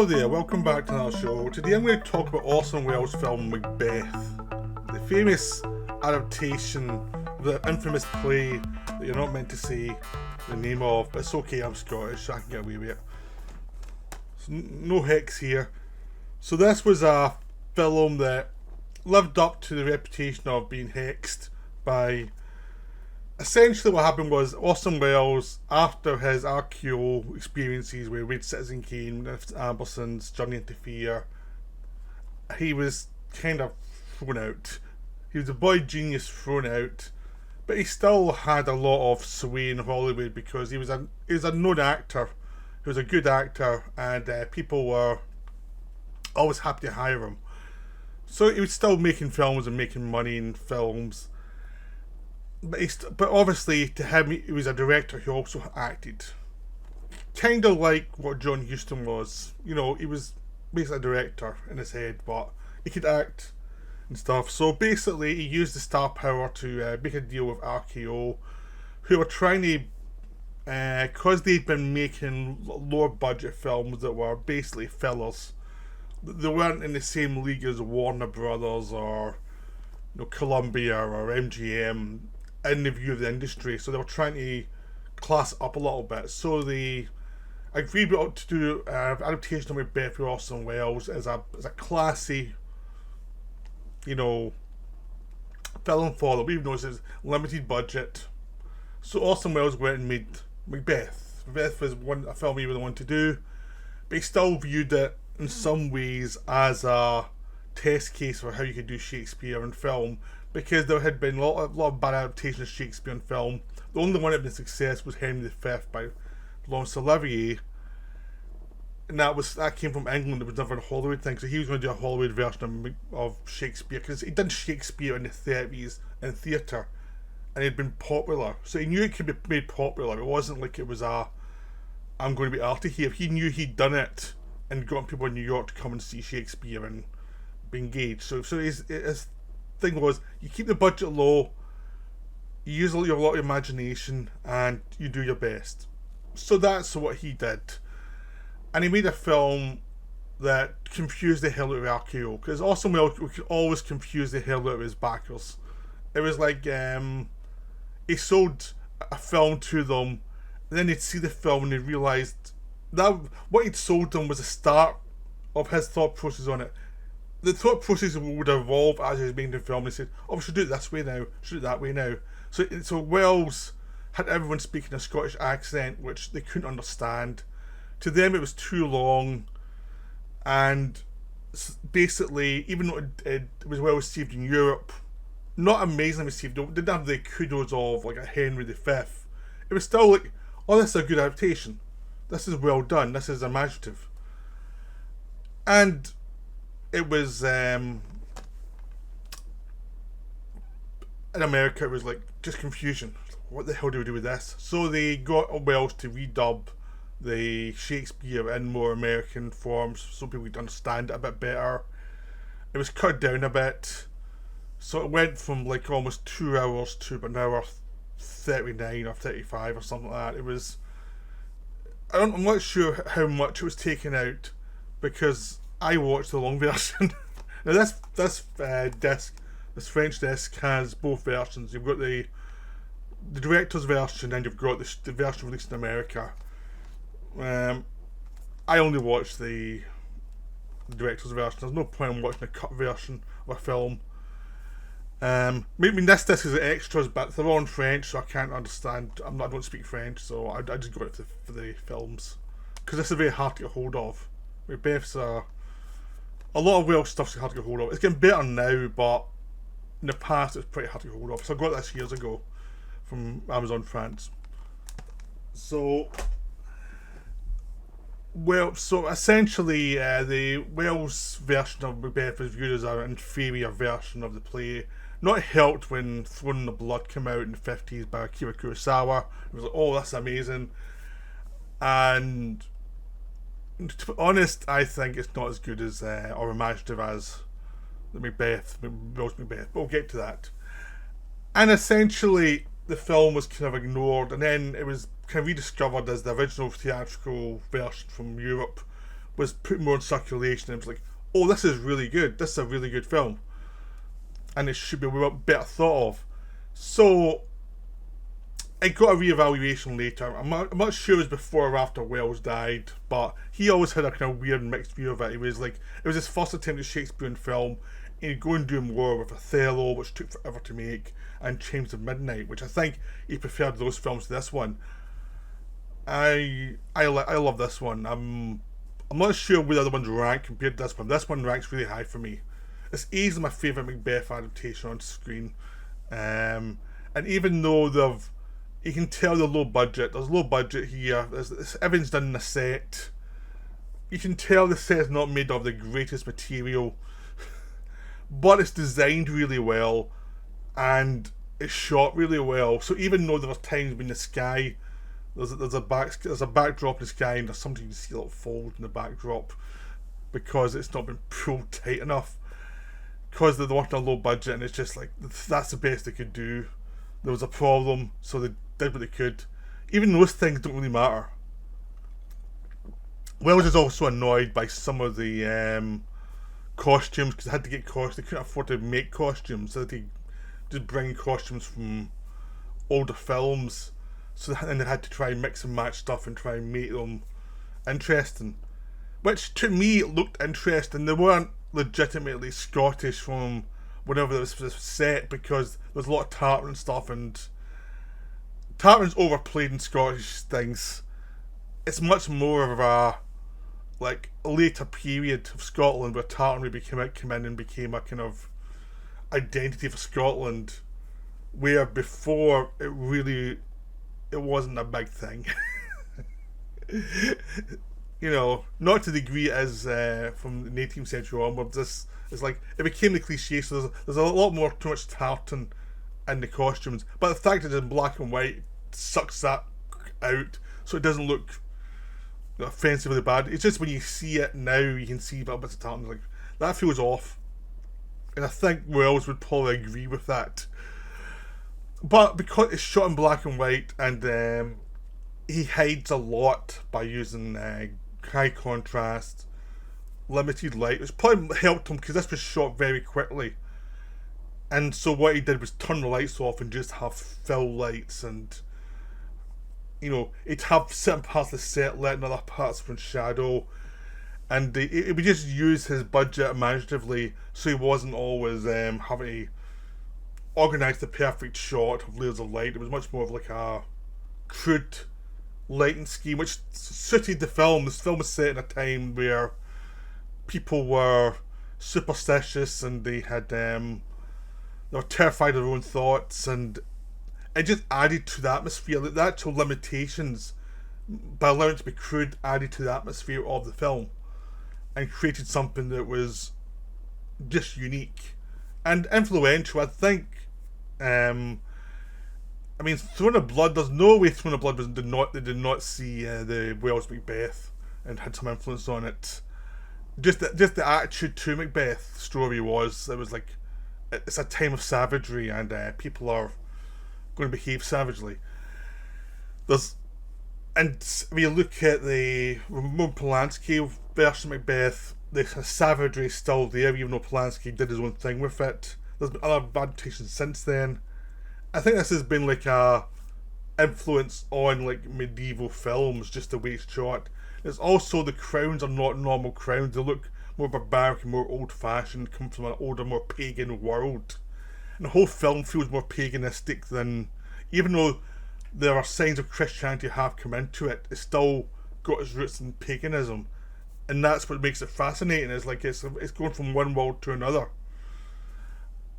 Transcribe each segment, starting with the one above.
there, welcome back to another show. Today I'm going to talk about Orson Welles' film Macbeth, the famous adaptation of the infamous play that you're not meant to say the name of, but it's okay, I'm Scottish, so I can get away with it. So no hex here. So this was a film that lived up to the reputation of being hexed by... Essentially what happened was Orson Welles, after his RKO experiences with Red Citizen Kane, Amberson's Journey into Fear, he was kind of thrown out. He was a boy genius thrown out, but he still had a lot of sway in Hollywood because he was a known actor. He was a good actor, and people were always happy to hire him. So he was still making films and making money in films. But obviously, to him, he was a director who also acted. Kind of like what John Huston was. You know, he was basically a director in his head, but he could act and stuff. So basically, he used the star power to make a deal with RKO, who were trying to, because they'd been making lower budget films that were basically fillers. They weren't in the same league as Warner Brothers or Columbia or MGM in the view of the industry, so they were trying to class it up a little bit. So they agreed to do adaptation of Macbeth with Orson Welles as a classy, film for them, even though it's limited budget. So Orson Welles went and made Macbeth. Macbeth was a film he really wanted to do, but he still viewed it in some ways as a test case for how you could do Shakespeare in film, because there had been a lot of bad adaptations of Shakespeare in film. The only one that had been a success was Henry V by Laurence Olivier, and that came from England. It was never a Hollywood thing, so he was going to do a Hollywood version of Shakespeare, because he did Shakespeare in the 30s in theatre, and it had been popular, so he knew it could be made popular. It wasn't like it was I'm going to be arty here. He knew he'd done it and gotten people in New York to come and see Shakespeare and be engaged. So his thing was, you keep the budget low, you use a lot of imagination, and you do your best. So that's what he did. And he made a film that confused the hell out of RKO, because Orson Welles could always confuse the hell out of his backers. It was like he sold a film to them, and then they'd see the film and they realised that what he'd sold them was the start of his thought process on it. The thought process would evolve as he was making the film. He said, we should do it this way now, should do it that way now. So Wells had everyone speaking a Scottish accent, which they couldn't understand. To them it was too long, and basically, even though it was well received in Europe, not amazingly received, it didn't have the kudos of like a Henry V. It was still like, this is a good adaptation. This is well done, this is imaginative. And it was in America, it was like just confusion. What the hell do we do with this? So they got Wells to redub the Shakespeare in more American forms so people could understand it a bit better. It was cut down a bit, so it went from like almost 2 hours to about an hour 39 or 35 or something like that. It was, I'm not sure how much it was taken out, because I watched the long version. Now this French disc has both versions. You've got the director's version, and you've got the version released in America. I only watched the director's version. There's no point in watching a cut version of a film. This disc is the extras, but they're all in French, so I can't understand. I don't speak French, so I just got it for the films, because this is very hard to get hold of. Macbeth's a lot of Welsh stuff's hard to get hold of. It's getting better now, but in the past it was pretty hard to get hold of. So I got this years ago from Amazon France. So essentially, the Welsh version of Macbeth is viewed as an inferior version of the play. Not helped when Throne in the Blood came out in the 50s by Akira Kurosawa. It was like, that's amazing. And to be honest, I think it's not as good as or imaginative as the Welsh Macbeth, but we'll get to that. And essentially, the film was kind of ignored, and then it was kind of rediscovered as the original theatrical version from Europe, was put more in circulation. It was like, oh, this is really good. This is a really good film, and it should be better thought of. So it got a re-evaluation later. I'm not sure it was before or after Wells died, but he always had a kind of weird mixed view of it. He was like, it was his first attempt at Shakespearean film, and he'd go and do more with Othello, which took forever to make, and Chimes of Midnight, which I think he preferred those films to this one. I love this one. I'm not sure where the other ones rank compared to this one. This one ranks really high for me. It's easily my favourite Macbeth adaptation on screen. And even though you can tell they're low budget. There's low budget here. Everything's done in a set. You can tell the set is not made of the greatest material, but it's designed really well, and it's shot really well. So even though there are times when the sky, there's a backdrop in the sky, and there's something you see a little fold in the backdrop because it's not been pulled tight enough, because they're working on a low budget, and it's just like, that's the best they could do. There was a problem, so they did what they could. Even those things don't really matter. Wells is also annoyed by some of the costumes, because they had to get costumes. They couldn't afford to make costumes, so they just bring costumes from older films. So then they had to try and mix and match stuff and try and make them interesting. Which to me looked interesting. They weren't legitimately Scottish from whenever this was set, because there's a lot of tartan and stuff, and tartan's overplayed in Scottish things. It's much more of a like later period of Scotland where tartan really came in and became a kind of identity for Scotland, where before it wasn't a big thing. You know, not to the degree as from the 18th century onwards. This is like, it became the cliche. So there's a lot more too much tartan in the costumes, but the fact that it's in black and white sucks that out, so it doesn't look offensively bad. It's just when you see it now, you can see little bits of tartan, like, that feels off, and I think Wells would probably agree with that. But because it's shot in black and white, and he hides a lot by using high contrast, limited light, which probably helped him because this was shot very quickly. And so what he did was turn the lights off and just have fill lights, and you know, he'd have certain parts of the set lit and other parts from shadow, and he would just use his budget imaginatively, so he wasn't always having to organise the perfect shot of layers of light. It was much more of like a crude lighting scheme, which suited the film. This film was set in a time where people were superstitious, and they were terrified of their own thoughts, and it just added to the atmosphere. The actual limitations, by allowing it to be crude, added to the atmosphere of the film and created something that was just unique and influential. I think I mean, Throne of Blood, there's no way Throne of Blood did not see the Wells Macbeth and had some influence on it. Just the attitude to Macbeth story was, it was like, it's a time of savagery, and people are going to behave savagely. And when you look at the Roman Polanski version of Macbeth, the savagery is still there, even though Polanski did his own thing with it. There's been other adaptations since then. I think this has been like a influence on like medieval films, just the way it's shot. There's also, the crowns are not normal crowns. They look more barbaric and more old-fashioned, come from an older, more pagan world. And the whole film feels more paganistic than, even though there are signs of Christianity have come into it, it's still got its roots in paganism. And that's what makes it fascinating. It's like it's going from one world to another.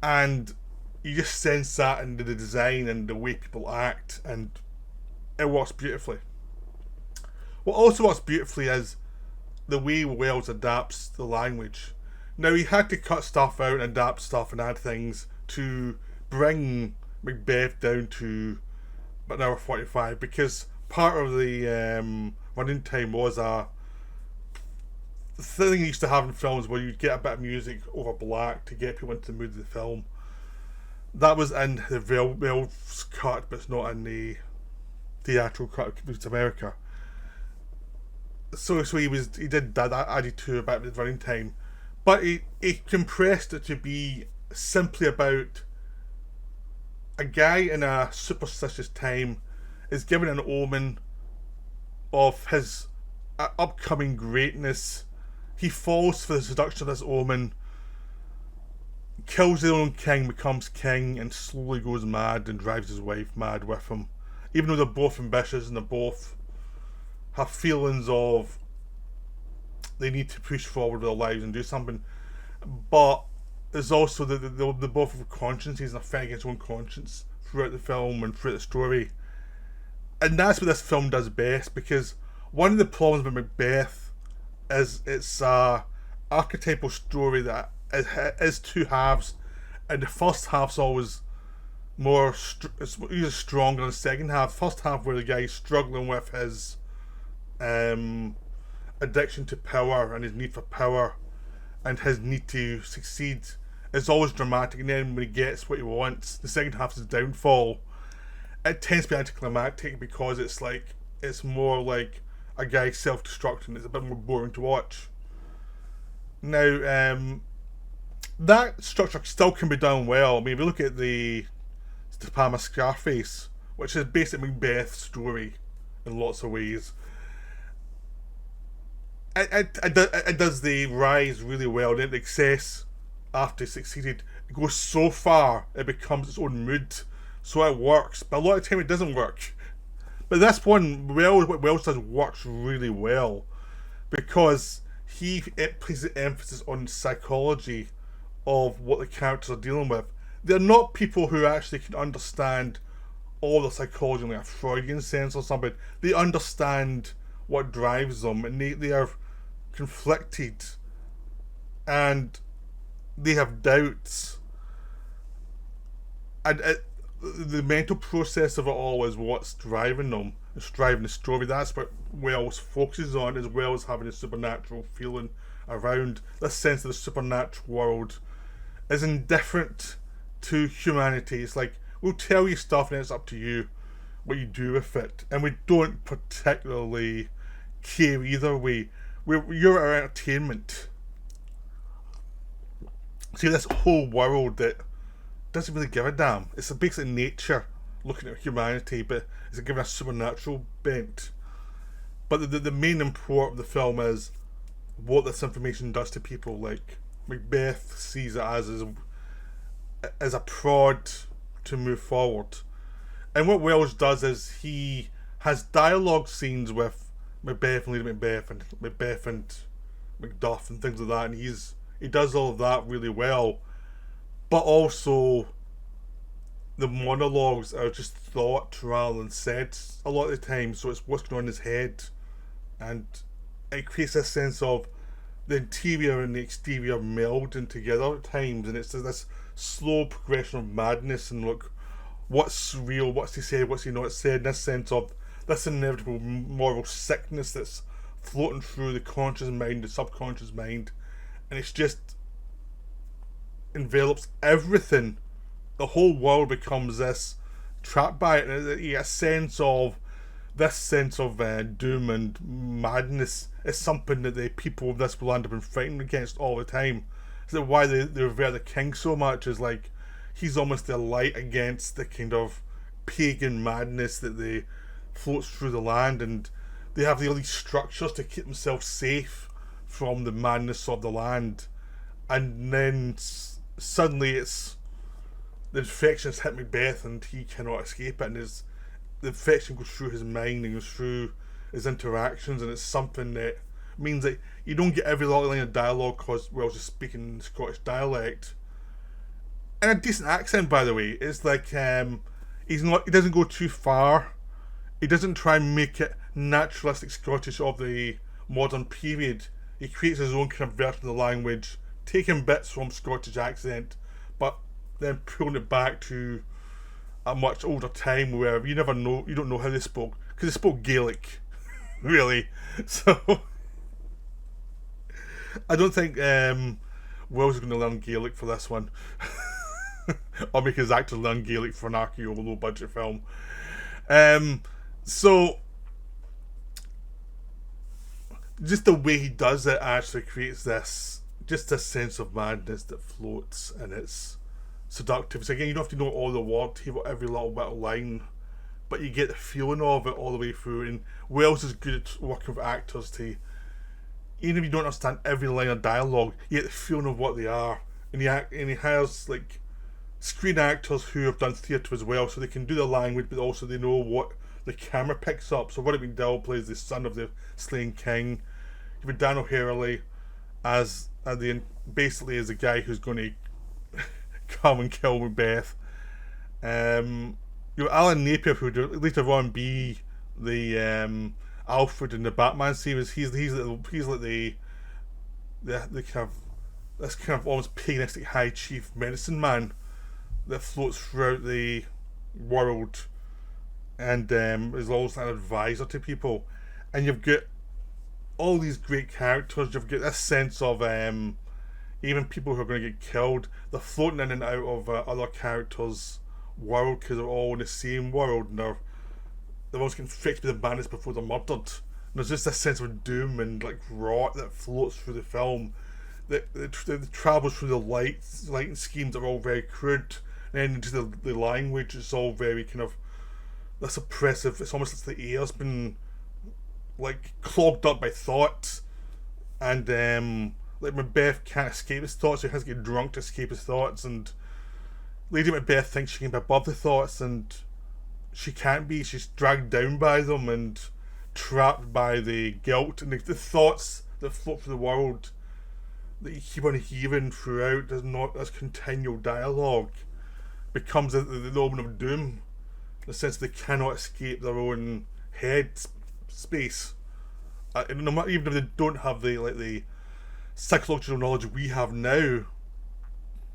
And you just sense that in the design and the way people act, and it works beautifully. What also works beautifully is the way Wells adapts the language. Now, he had to cut stuff out and adapt stuff and add things to bring Macbeth down to about an hour 45, because part of the running time was the thing you used to have in films where you'd get a bit of music over black to get people into the mood of the film. That was in the Wells cut, but it's not in the theatrical cut of America. So he did that added to a bit of the running time, but he compressed it to be simply about a guy in a superstitious time is given an omen of his upcoming greatness. He falls for the seduction of this omen, kills his own king, becomes king, and slowly goes mad and drives his wife mad with him. Even though they're both ambitious and they both have feelings of they need to push forward with their lives and do something, but there's also the both have consciences and a fight against their own conscience throughout the film and throughout the story. And that's what this film does best, because one of the problems with Macbeth is it's a archetypal story that is two halves, and the first half's always more it's usually stronger than the second half. First half where the guy's struggling with his addiction to power and his need for power and his need to succeed is always dramatic, and then when he gets what he wants, the second half is downfall. It tends to be anticlimactic because it's more like a guy self-destructing. It's a bit more boring to watch. Now, that structure still can be done well. I mean, if you look at the De Palma Scarface, which is basically Macbeth's story in lots of ways, it does the rise really well. Then the excess after it succeeded, it goes so far it becomes its own mood, so it works. But a lot of the time it doesn't work. But this one, what Wells does works really well, because it places the emphasis on psychology of what the characters are dealing with. They're not people who actually can understand all the psychology in like a Freudian sense or something. They understand what drives them, and they are conflicted, and they have doubts, and the mental process of it all is what's driving them. It's driving the story. That's what Wells focuses on, as well as having a supernatural feeling around. This sense of the supernatural world is indifferent to humanity. It's like, we'll tell you stuff and it's up to you what you do with it, and we don't particularly care either way. You're our entertainment. See, this whole world that doesn't really give a damn. It's basically nature looking at humanity, but it's given a supernatural bent. But the main import of the film is what this information does to people. Like, Macbeth sees it as a prod to move forward. And what Wells does is he has dialogue scenes with Macbeth and Lady Macbeth and Macbeth and Macduff and things like that, and he does all of that really well. But also, the monologues are just thought rather than said a lot of the time, so it's what's going on in his head, and it creates a sense of the interior and the exterior melding together at times, and it's this slow progression of madness and look, what's real, what's he said, what's he not said, in this sense of this inevitable moral sickness that's floating through the conscious mind, the subconscious mind, and it's just envelops everything. The whole world becomes this trapped by it, and you get a sense of doom and madness is something that the people of this land have been fighting against all the time. So why they revere the king so much is like he's almost the light against the kind of pagan madness that they floats through the land, and they have all these structures to keep themselves safe from the madness of the land. And then suddenly it's the infection has hit Macbeth and he cannot escape it, and the infection goes through his mind and goes through his interactions, and it's something that means that you don't get every line of dialogue because Wells is speaking Scottish dialect. And a decent accent, by the way. It's like he doesn't go too far. He doesn't try and make it naturalistic Scottish of the modern period. He creates his own kind of version of the language, taking bits from Scottish accent, but then pulling it back to a much older time where you don't know how they spoke, because they spoke Gaelic, really. So I don't think Wells is going to learn Gaelic for this one, or make his actors learn Gaelic for an RKO low budget film. So just the way he does it actually creates this sense of madness that floats, and it's seductive. So again, you don't have to know all the words, every little bit of line, but you get the feeling of it all the way through. And Wells is good at working with actors to, even if you don't understand every line of dialogue, you get the feeling of what they are. And he has like screen actors who have done theatre as well, so they can do the language, but also they know what the camera picks up. So Roddy McDowall plays the son of the slain king. You have Dan O'Harely as basically as the guy who's going to come and kill Macbeth. You know, Alan Napier, who would later on be the Alfred in the Batman series. He's like the kind of this kind of almost paganistic high chief medicine man that floats throughout the world, and is also an advisor to people. And you've got all these great characters. You've got this sense of even people who are going to get killed, they're floating in and out of other characters' world because they're all in the same world, and they're almost getting infected with the madness before they're murdered. And there's just this sense of doom and like rot that floats through the film. That travels through the lighting schemes that are all very crude, and then into the language. It's all very kind of this oppressive. It's almost like the air's been like clogged up by thought, and like Macbeth can't escape his thoughts, so he has to get drunk to escape his thoughts, and Lady Macbeth thinks she can be above the thoughts, and she can't be. She's dragged down by them and trapped by the guilt and the thoughts that float through the world that you keep on hearing throughout. There's not this continual dialogue becomes the omen of doom, the sense they cannot escape their own head space. Even if they don't have the psychological knowledge we have now,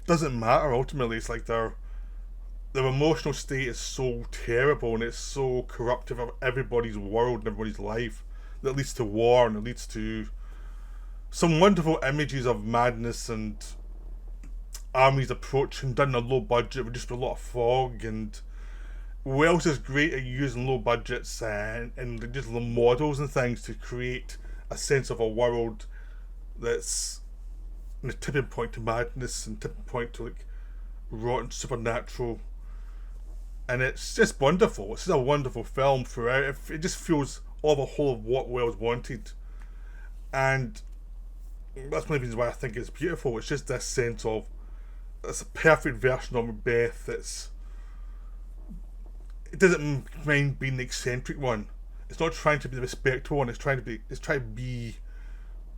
doesn't matter. Ultimately, it's like their emotional state is so terrible and it's so corruptive of everybody's world and everybody's life that leads to war, and it leads to some wonderful images of madness and armies approaching done on a low budget with just a lot of fog. And Wells is great at using low budgets and just the models and things to create a sense of a world that's in a tipping point to madness and tipping point to like rotten supernatural. And it's just wonderful. It's just a wonderful film throughout. It just feels all the whole of what Wells wanted, and that's one of the reasons why I think it's beautiful. It's just this sense of it's a perfect version of Macbeth. It doesn't mind being the eccentric one. It's not trying to be the respectful one. It's trying to be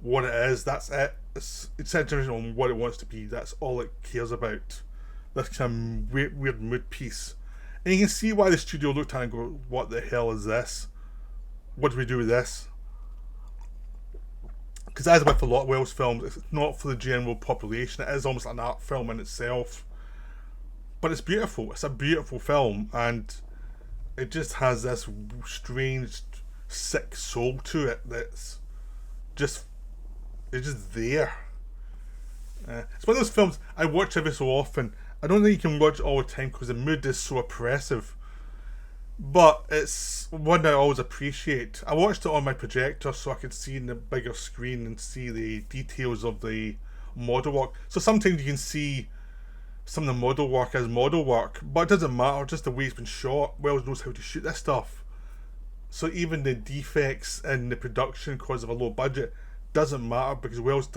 what it is. That's it. It's centered on what it wants to be. That's all it cares about. This kind of weird mood piece. And you can see why the studio looked at it and go, what the hell is this? What do we do with this? Because as with a lot of Wells films, it's not for the general population. It is almost like an art film in itself. But it's beautiful. It's a beautiful film, and it just has this strange, sick soul to it that's just, it's just there. It's one of those films I watch every so often. I don't think you can watch it all the time because the mood is so oppressive. But it's one I always appreciate. I watched it on my projector so I could see in the bigger screen and see the details of the model work. So sometimes you can see some of the model work as model work, but it doesn't matter, just the way it's been shot. Wells knows how to shoot this stuff. So even the defects in the production because of a low budget doesn't matter because Wells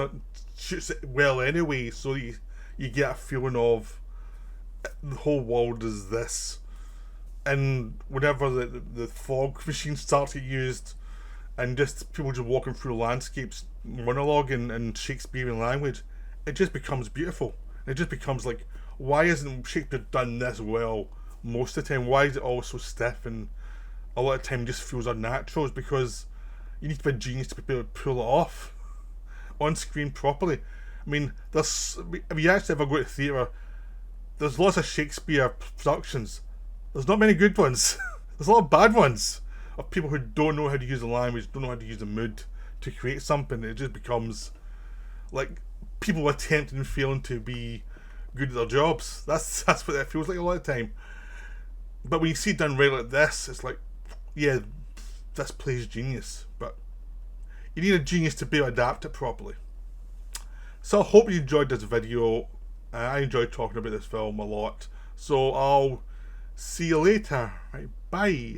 shoots it well anyway, so you get a feeling of the whole world is this. And whenever the fog machine starts to get used and just people just walking through landscapes, monologuing in Shakespearean language, it just becomes beautiful. It just becomes like, why isn't Shakespeare done this well most of the time? Why is it all so stiff and a lot of time just feels unnatural? It's because you need to be a genius to be able to pull it off on screen properly. I mean, if you actually ever go to theatre, there's lots of Shakespeare productions. There's not many good ones. There's a lot of bad ones of people who don't know how to use the language, don't know how to use the mood to create something. It just becomes like people attempting and failing to be good at their jobs. That's what it feels like a lot of the time. But when you see it done right like this, it's like, yeah, this plays genius. But You need a genius to be able to adapt it properly. So I hope you enjoyed this video. I enjoyed talking about this film a lot. So I'll see you later. Right, bye.